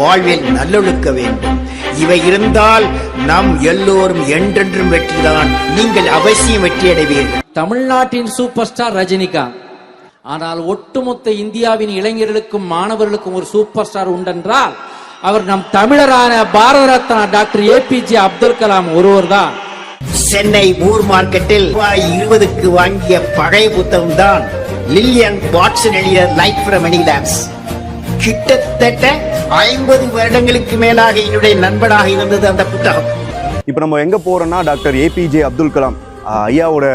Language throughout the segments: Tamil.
வாழ்வில் நல்லொழுக்க வேண்டும். இவை இருந்தால் நம் எல்லோரும் என்றென்றும் வெற்றிதான். நீங்கள் அவசியம் வெற்றியடைவீர்கள். தமிழ்நாட்டின் சூப்பர் ஸ்டார் ரஜினிகாந்த். ஆனால் ஒட்டுமொத்த இந்தியாவின் இளைஞர்களுக்கும் மாணவர்களுக்கும் ஒரு சூப்பர் ஸ்டார் உண்டென்றால் அவர் நம் தமிழரான பாரத ரத்னா டாக்டர் APJ அப்துல் கலாம் ஒருவர் தான். சென்னை மூர் மார்க்கெட்டில் ரூபாய் 20க்கு வாங்கிய பழைய புத்தகம் தான் லில்லியன் வாட்சன் எழுதிய லைஃப் ஃப்ரம் எனி லேப்ஸ். கிட்டத்தட்ட 50 வருடங்களுக்கு மேலாக என்னுடைய நண்பனாக இருந்தது அந்த புத்தகம். இப்போ நம்ம எங்கே போகிறோம்னா டாக்டர் APJ அப்துல் கலாம் ஐயாவோட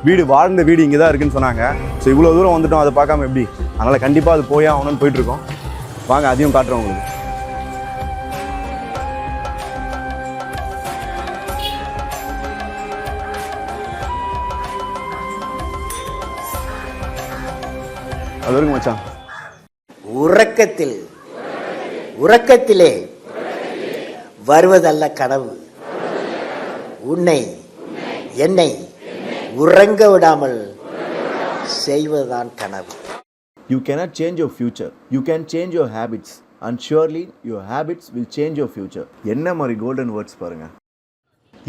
வீடு, வாழ்ந்த வீடு இங்கே தான் இருக்குன்னு சொன்னாங்க. ஸோ இவ்வளோ தூரம் வந்துட்டோம், அதை பார்க்காம எப்படி? அதனால் கண்டிப்பாக அது போய் ஆகணும்னு போயிட்டுருக்கோம். வாங்க அதையும் காட்டுறோம் உங்களுக்கு. அது வரைக்கும் மச்சான். உறக்கத்திலே வருவதல்ல கனவு, உன்னை என்னை உறங்க விடாமல் செய்வதுதான் கனவு. You cannot change your future. You can change your habits. And surely your habits will change your future. என்ன மாதிரி கோல்டன் வேர்ட்ஸ் பாருங்க.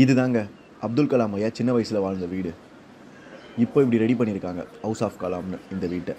இதுதாங்க அப்துல் கலாம் ஐயா சின்ன வயசில் வாழ்ந்த வீடு. இப்போ இப்படி ரெடி பண்ணியிருக்காங்க ஹவுஸ் ஆஃப் கலாம்னு இந்த வீட்டை.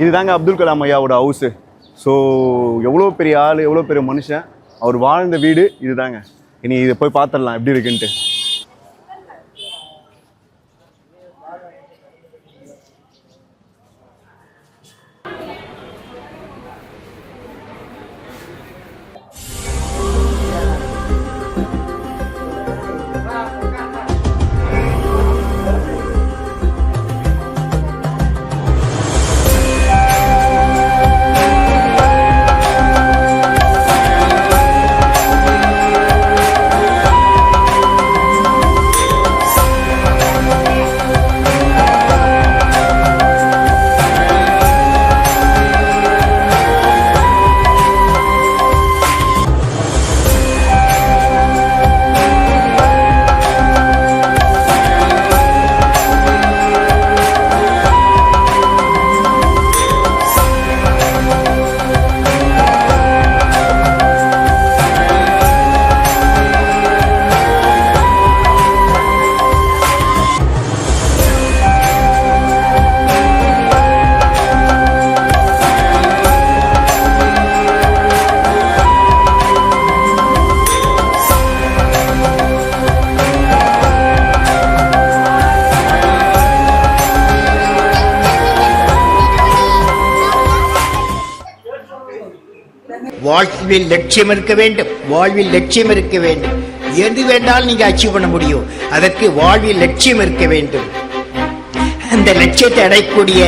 இதுதாங்க அப்துல் கலாம் ஐயாவோட ஹவுஸு. ஸோ எவ்வளோ பெரிய ஆள், எவ்வளோ பெரிய மனுஷன், அவர் வாழ்ந்த வீடு இதுதாங்க. இனி இதை போய் பார்த்துடலாம் எப்படி இருக்குன்ட்டு. வாழ்வில் லட்சியம் இருக்க வேண்டும். எது வேண்டாலும் நீங்க அச்சீவ் பண்ண முடியும். அதற்கு வாழ்வில் லட்சியம் இருக்க வேண்டும். அந்த லட்சியத்தை அடையக்கூடிய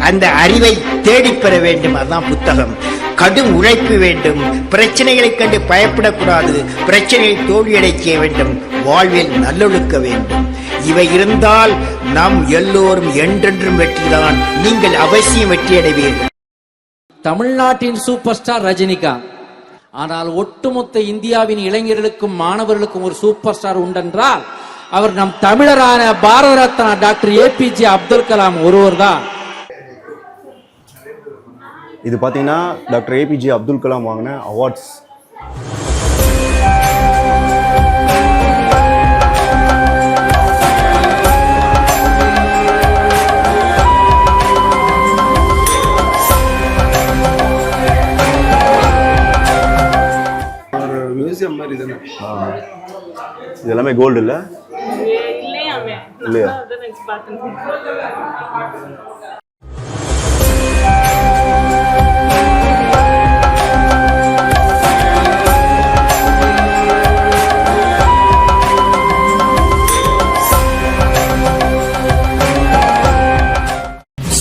அந்த அறிவை தேடிப்பெற வேண்டும். அதுதான் புத்தகம். கடும் உழைப்பு வேண்டும். பிரச்சனைகளை கண்டு பயப்படக்கூடாது. பிரச்சனையை தோல்வியடை செய்ய வேண்டும். வாழ்வில் நல்லொழுக்க வேண்டும். இவை இருந்தால் நம் எல்லோரும் என்றென்றும் வெற்றிதான். நீங்கள் அவசியம் வெற்றியடைவீர்கள். தமிழ்நாட்டின் சூப்பர் ஸ்டார் ரஜினிகாந்த். ஆனால் ஒட்டுமொத்த இந்தியாவின் இளைஞர்களுக்கும் மாணவர்களுக்கும் ஒரு சூப்பர் ஸ்டார் உண்டென்றால் அவர் நம் தமிழரான பாரத ரத்னா டாக்டர் APJ அப்துல் கலாம் ஒருவர் தான். இது பார்த்தீங்கன்னா டாக்டர் APJ அப்துல் கலாம் வாங்கின அவார்ட்ஸ். இது எல்லாமே கோல்டு இல்லை? இல்லையா?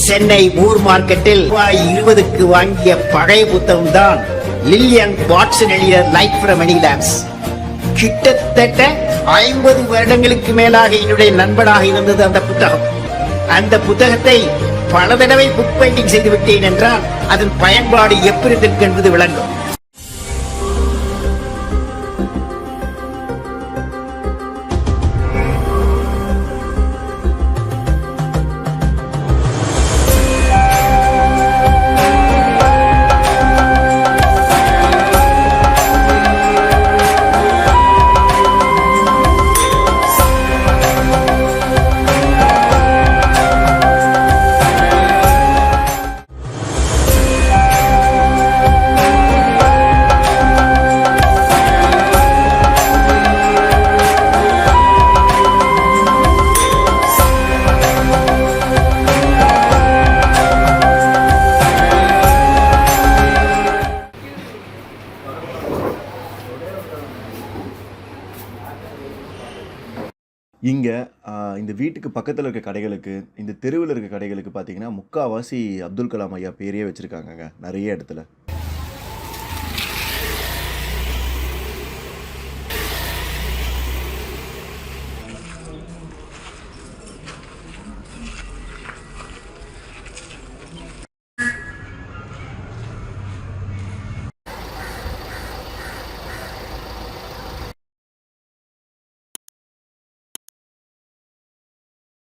சென்னை மூர் மார்க்கெட்டில் ரூபாய் 20க்கு வாங்கிய பழைய புத்தகம் தான் லில்லியன் வாட்சன் எழுதிய லைஃப் ஃப்ரம் எனி லேப்ஸ். கிட்டத்தட்ட 50 வருடங்களுக்கு மேலாக என்னுடைய நண்பனாக இருந்தது அந்த புத்தகம். அந்த புத்தகத்தை பல தடவை புக் பெயிண்டிங் செய்து விட்டேன் என்றால் அதன் பயன்பாடு எப்படி இருக்கு என்பது விளங்கும். இங்கே இந்த வீட்டுக்கு பக்கத்தில் இருக்க கடைகளுக்கு, இந்த தெருவில் இருக்க கடைகளுக்கு பார்த்தீங்கன்னா முக்கால்வாசி அப்துல் கலாம் ஐயா பேரையே வச்சுருக்காங்கங்க நிறைய இடத்துல.